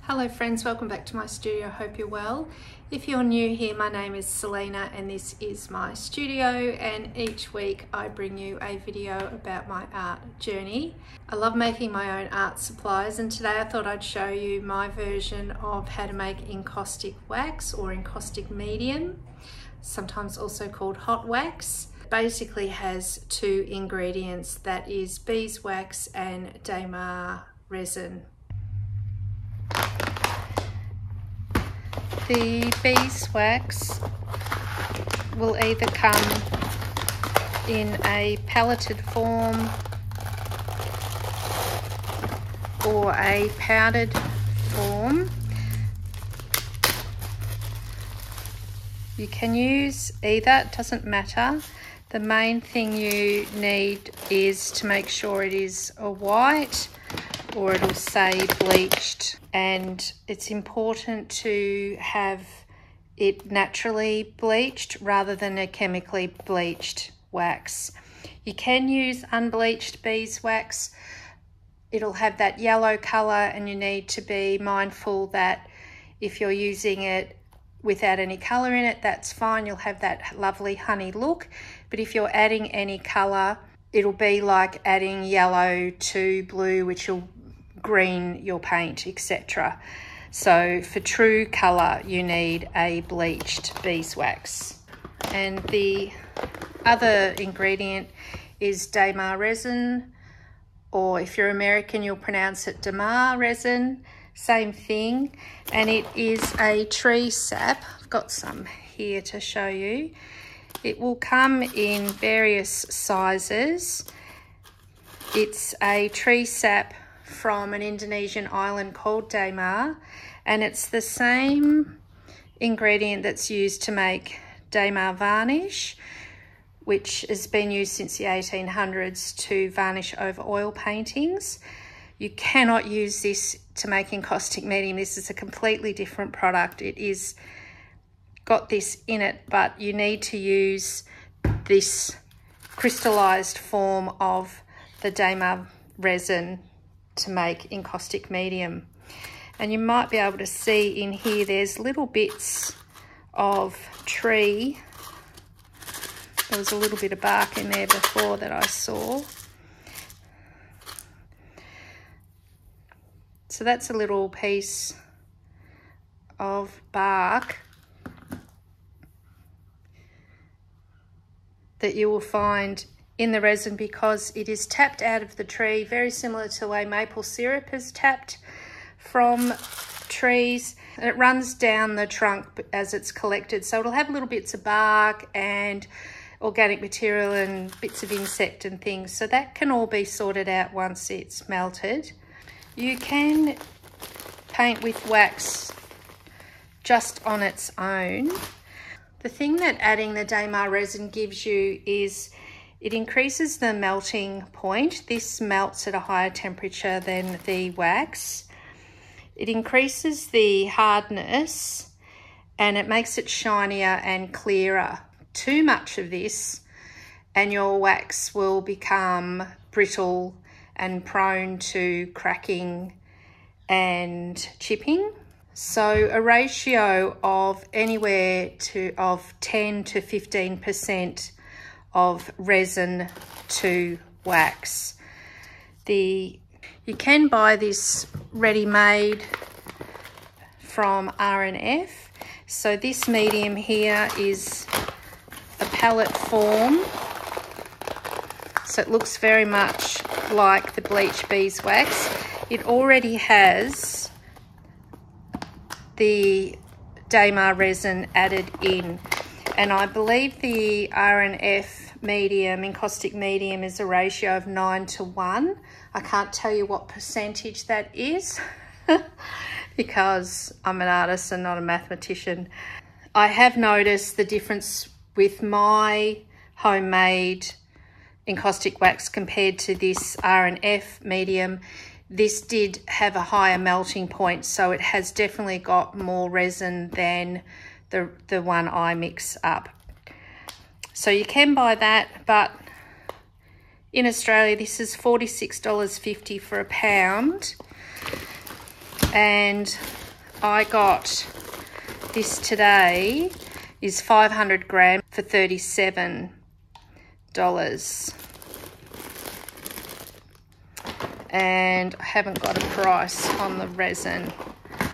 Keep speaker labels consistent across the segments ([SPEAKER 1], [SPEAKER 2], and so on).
[SPEAKER 1] Hello friends, welcome back to my studio. Hope you're well. If you're new here, my name is Selina and this is my studio, and each week I bring you a video about my art journey. I love making my own art supplies, and today I thought I'd show you my version of how to make encaustic wax or encaustic medium, sometimes also called hot wax. It basically has two ingredients, that is beeswax and Damar Resin. The beeswax will either come in a pelleted form or a powdered form. You can use either, it doesn't matter. The main thing you need is to make sure it is a white, or it'll say bleached, and it's important to have it naturally bleached rather than a chemically bleached wax. You can use unbleached beeswax. It'll have that yellow color, and you need to be mindful that if you're using it without any color in it, that's fine, you'll have that lovely honey look. But if you're adding any color, it'll be like adding yellow to blue, which will green your paint, etc. So for true color you need a bleached beeswax. And the other ingredient is Damar Resin, or if you're American you'll pronounce it Damar Resin, same thing, and it is a tree sap. I've got some here to show you. It will come in various sizes. It's a tree sap from an Indonesian island called Damar, and it's the same ingredient that's used to make Damar varnish, which has been used since the 1800s to varnish over oil paintings. You cannot use this to make encaustic medium. This is a completely different product. It is got this in it, but you need to use this crystallized form of the Damar resin to make encaustic medium. And you might be able to see in here there's little bits of tree. There was a little bit of bark in there before that I saw. So that's a little piece of bark that you will find in the resin, because it is tapped out of the tree, very similar to the way maple syrup is tapped from trees, and it runs down the trunk as it's collected. So it'll have little bits of bark and organic material and bits of insect and things. So that can all be sorted out once it's melted. You can paint with wax just on its own. The thing that adding the Damar resin gives you is it increases the melting point. This melts at a higher temperature than the wax. It increases the hardness and it makes it shinier and clearer. Too much of this and your wax will become brittle and prone to cracking and chipping. So a ratio of anywhere of 10 to 15% of resin to wax. You can buy this ready-made from R&F. So this medium here is a palette form. So it looks very much like the bleached beeswax. It already has the Damar resin added in, and I believe the R&F medium, encaustic medium, is a ratio of 9:1. I can't tell you what percentage that is because I'm an artist and not a mathematician. I have noticed the difference with my homemade encaustic wax compared to this R&F medium. This did have a higher melting point, so it has definitely got more resin than the one I mix up. So you can buy that, but in Australia this is $46.50 for a pound. and I got this today, is 500 grams for $37. And I haven't got a price on the resin.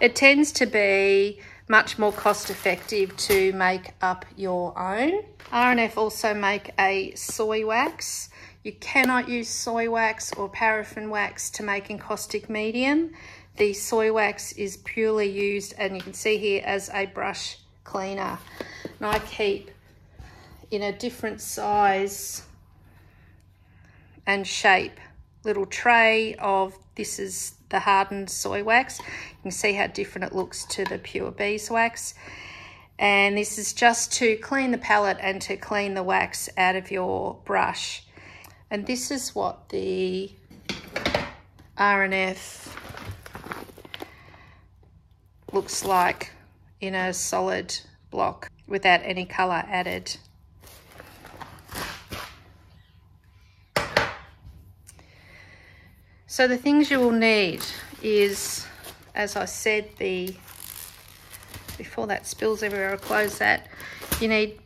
[SPEAKER 1] It tends to be much more cost effective to make up your own. R&F also make a soy wax. You cannot use soy wax or paraffin wax to make encaustic medium. The soy wax is purely used, and you can see here, as a brush cleaner. And I keep in a different size and shape little tray of, this is the hardened soy wax. You can see how different it looks to the pure beeswax. And this is just to clean the palette and to clean the wax out of your brush. And this is what the R&F looks like in a solid block without any colour added. So the things you will need is, as I said, before that spills everywhere, I'll close that. You need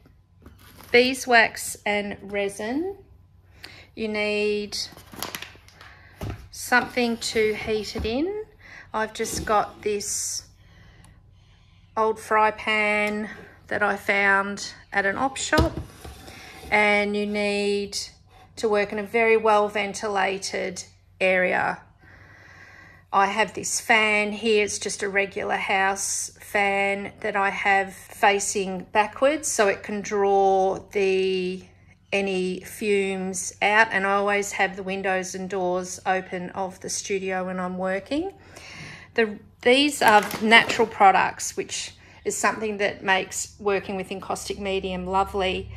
[SPEAKER 1] beeswax and resin. You need something to heat it in. I've just got this old fry pan that I found at an op shop, and you need to work in a very well ventilated area. I have this fan here. It's just a regular house fan that I have facing backwards so it can draw any fumes out, and I always have the windows and doors open of the studio when I'm working. These are natural products, which is something that makes working with encaustic medium lovely.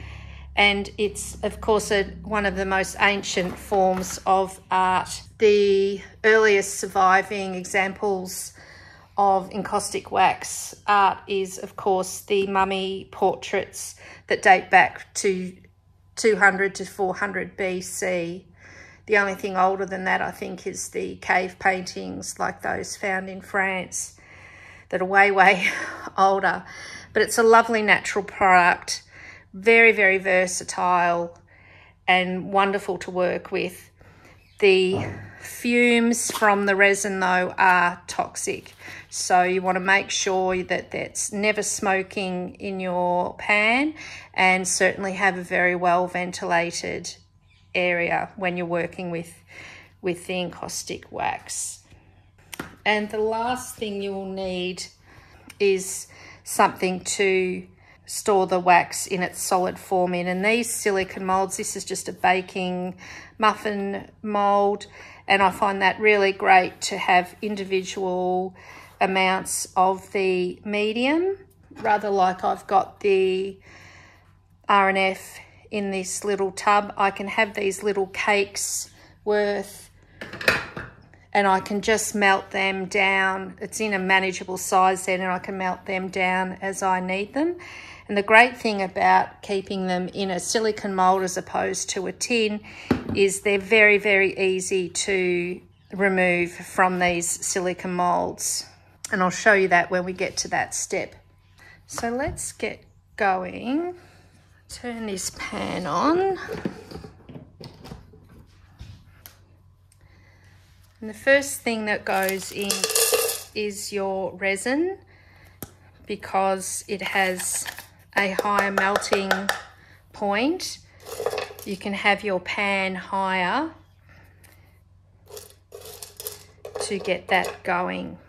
[SPEAKER 1] And it's, of course, one of the most ancient forms of art. The earliest surviving examples of encaustic wax art is, of course, the mummy portraits that date back to 200 to 400 BC. The only thing older than that, I think, is the cave paintings like those found in France that are way, way older. But it's a lovely natural product. Very, very versatile and wonderful to work with. The fumes from the resin, though, are toxic. So you want to make sure that that's never smoking in your pan, and certainly have a very well ventilated area when you're working with the encaustic wax. And the last thing you will need is something to store the wax in its solid form in. And these silicone molds, this is just a baking muffin mold, and I find that really great to have individual amounts of the medium, rather like I've got the R&F in this little tub. I can have these little cakes worth, and I can just melt them down. It's in a manageable size then, and I can melt them down as I need them. And the great thing about keeping them in a silicone mold as opposed to a tin is they're very, very easy to remove from these silicone molds. And I'll show you that when we get to that step. So let's get going. Turn this pan on. And the first thing that goes in is your resin, because it has a higher melting point. You can have your pan higher to get that going.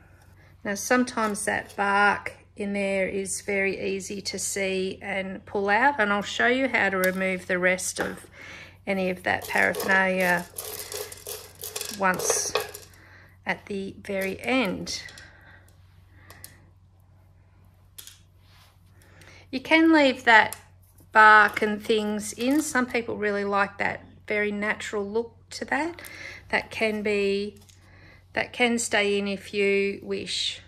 [SPEAKER 1] Now sometimes that bark in there is very easy to see and pull out, and I'll show you how to remove the rest of any of that paraphernalia once at the very end. You can leave that bark and things in. Some people really like that very natural look to that. That can stay in if you wish.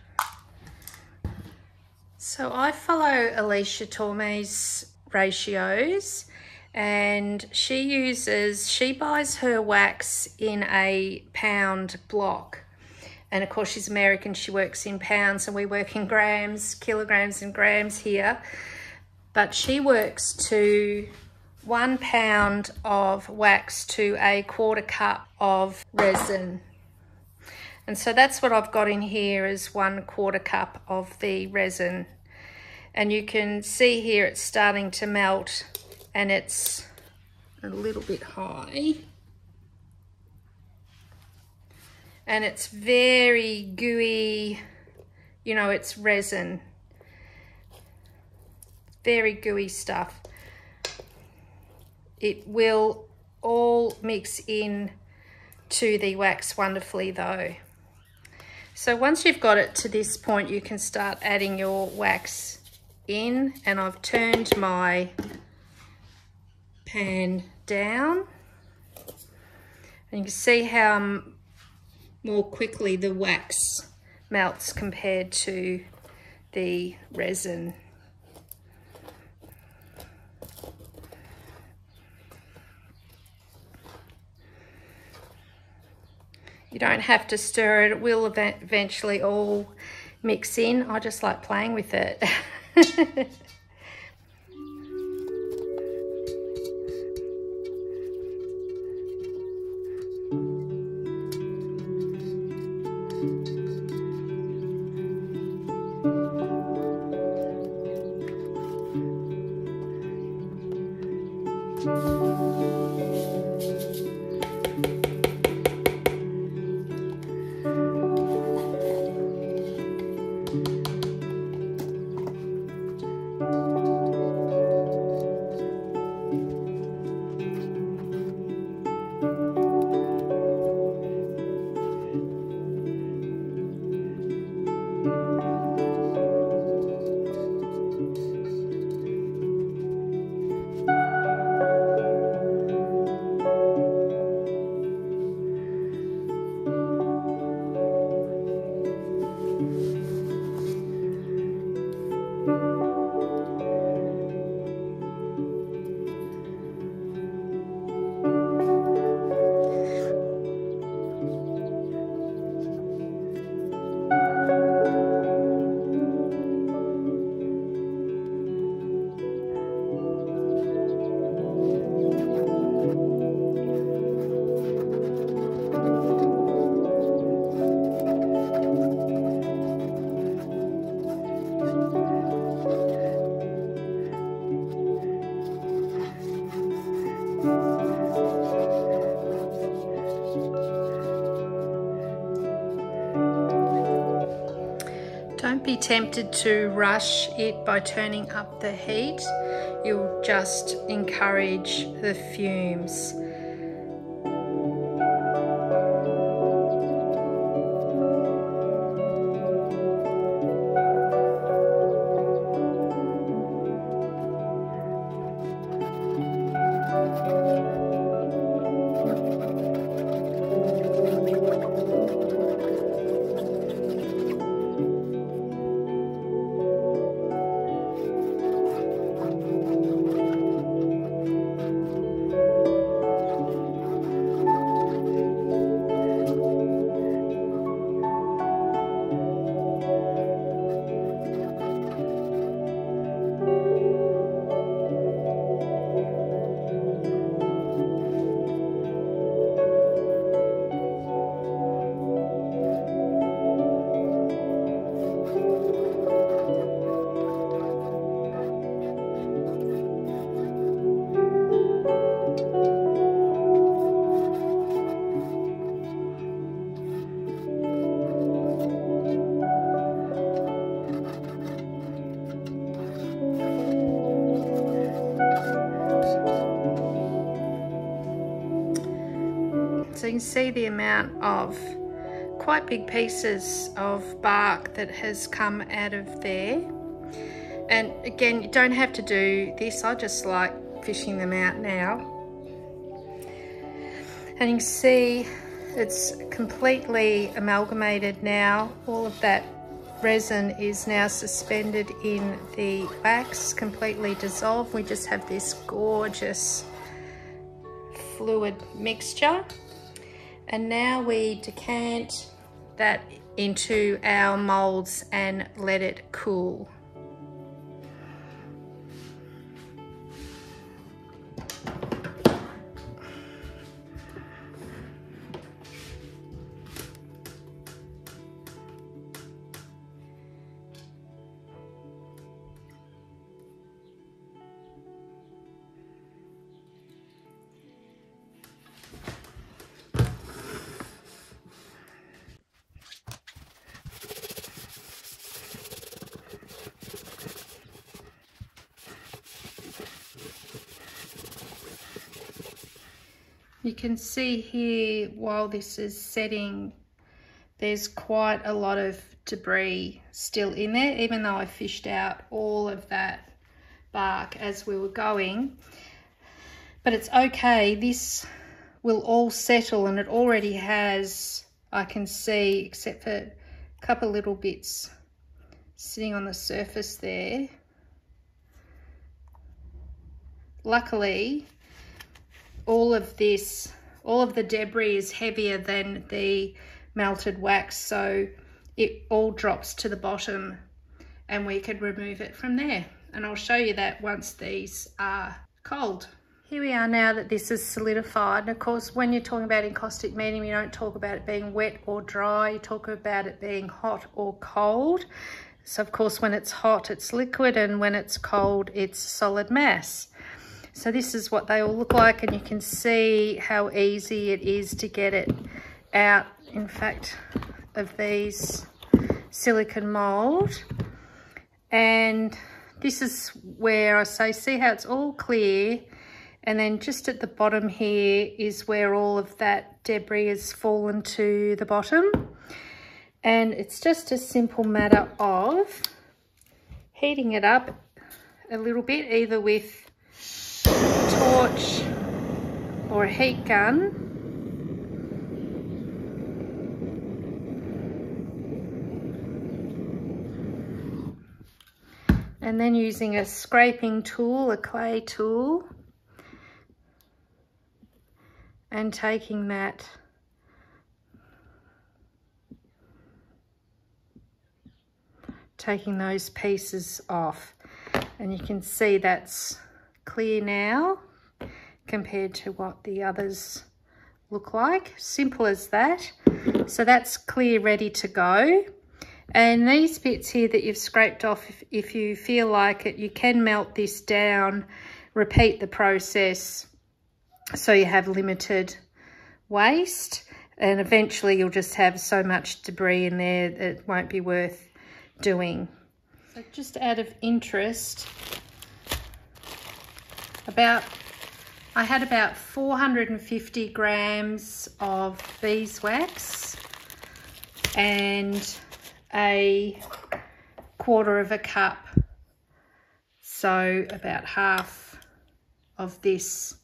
[SPEAKER 1] So I follow Alicia Torme's ratios, and she buys her wax in a pound block. And of course she's American, she works in pounds and we work in grams, kilograms and grams here. But she works to 1 pound of wax to a 1/4 cup of resin. And so that's what I've got in here, is 1/4 cup of the resin. And you can see here it's starting to melt and it's a little bit high. And it's very gooey, you know, it's resin. Very gooey stuff. It will all mix in to the wax wonderfully though. So once you've got it to this point, you can start adding your wax in, and I've turned my pan down. And you can see how more quickly the wax melts compared to the resin. You don't have to stir it, it will eventually all mix in. I just like playing with it. Don't be tempted to rush it by turning up the heat. You'll just encourage the fumes. So you can see the amount of quite big pieces of bark that has come out of there. And again, you don't have to do this. I just like fishing them out now. And you can see it's completely amalgamated now. All of that resin is now suspended in the wax, completely dissolved. We just have this gorgeous fluid mixture. And now we decant that into our molds and let it cool. You can see here, while this is setting, there's quite a lot of debris still in there, even though I fished out all of that bark as we were going. But it's okay, this will all settle, and it already has, I can see, except for a couple little bits sitting on the surface there. Luckily, all of the debris is heavier than the melted wax, so it all drops to the bottom and we could remove it from there. And I'll show you that once these are cold. Here we are now that this is solidified. And of course, when you're talking about encaustic medium, you don't talk about it being wet or dry, you talk about it being hot or cold. So of course, when it's hot, it's liquid, and when it's cold, it's solid mass. So this is what they all look like, and you can see how easy it is to get it out, in fact, of these silicone mold. And this is where I say, see how it's all clear, and then just at the bottom here is where all of that debris has fallen to the bottom. And it's just a simple matter of heating it up a little bit, either with torch or a heat gun, and then using a scraping tool, a clay tool, and taking those pieces off. And you can see that's clear now compared to what the others look like. Simple as that. So that's clear, ready to go. And these bits here that you've scraped off, if you feel like it, you can melt this down, repeat the process so you have limited waste, and eventually you'll just have so much debris in there that it won't be worth doing. So just out of interest, I had about 450 grams of beeswax and a quarter of a cup, so about half of this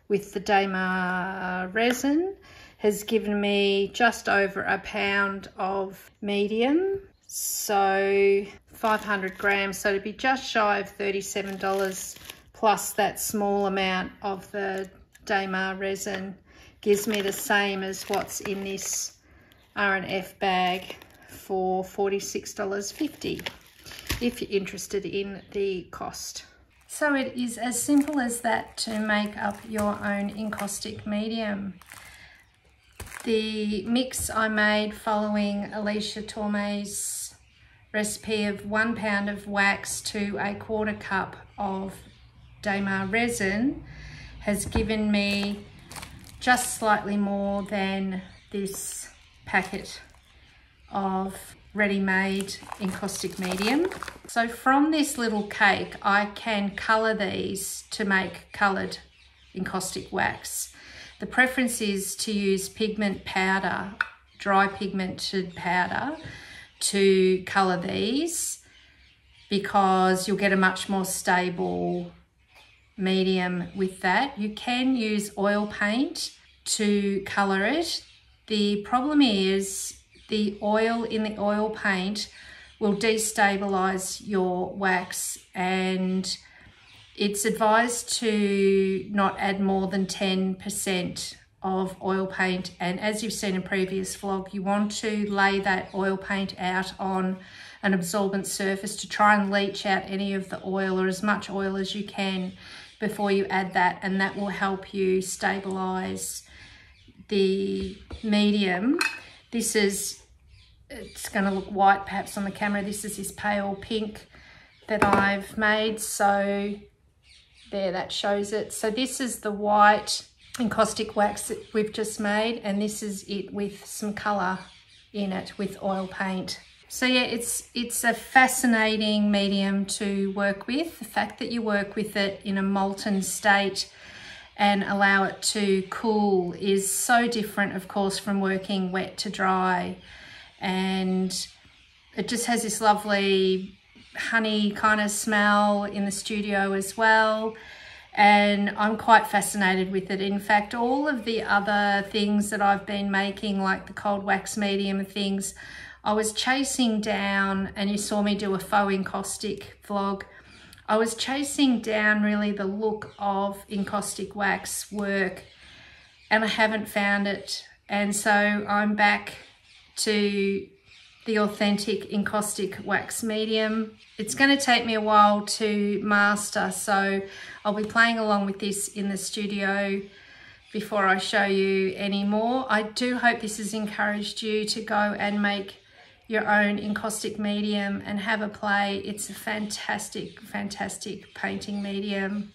[SPEAKER 1] with the Damar Resin has given me just over a pound of medium, so 500 grams, so to be just shy of $37 plus that small amount of the Damar Resin gives me the same as what's in this R&F bag for $46.50 if you're interested in the cost. So it is as simple as that to make up your own encaustic medium. The mix I made following Alicia Torme's recipe of 1 pound of wax to a quarter cup of Damar Resin has given me just slightly more than this packet of ready-made encaustic medium. So from this little cake, I can colour these to make coloured encaustic wax. The preference is to use pigment powder, dry pigmented powder, to colour these, because you'll get a much more stable medium with that. You can use oil paint to colour it. The problem is the oil in the oil paint will destabilize your wax, and it's advised to not add more than 10% of oil paint, and as you've seen in a previous vlog, you want to lay that oil paint out on an absorbent surface to try and leach out any of the oil, or as much oil as you can, before you add that, and that will help you stabilize the medium. This is, it's going to look white perhaps on the camera, this is this pale pink that I've made, so there, that shows it. So this is the white encaustic wax that we've just made, and this is it with some colour in it with oil paint. So yeah, it's a fascinating medium to work with. The fact that you work with it in a molten state and allow it to cool is so different, of course, from working wet to dry, and it just has this lovely honey kind of smell in the studio as well, and I'm quite fascinated with it. In fact, all of the other things that I've been making, like the cold wax medium and things, I was chasing down, and you saw me do a faux encaustic vlog, I was chasing down really the look of encaustic wax work, and I haven't found it, and so I'm back to the authentic encaustic wax medium. It's going to take me a while to master, so I'll be playing along with this in the studio before I show you any more. I do hope this has encouraged you to go and make your own encaustic medium and have a play. It's a fantastic, fantastic painting medium.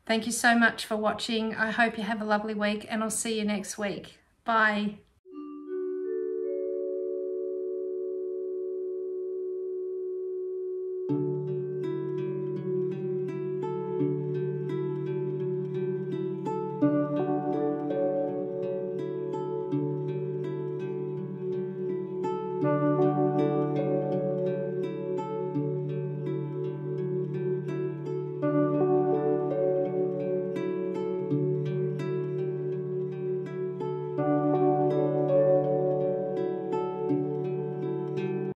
[SPEAKER 1] Thank you so much for watching. I hope you have a lovely week, and I'll see you next week. Bye.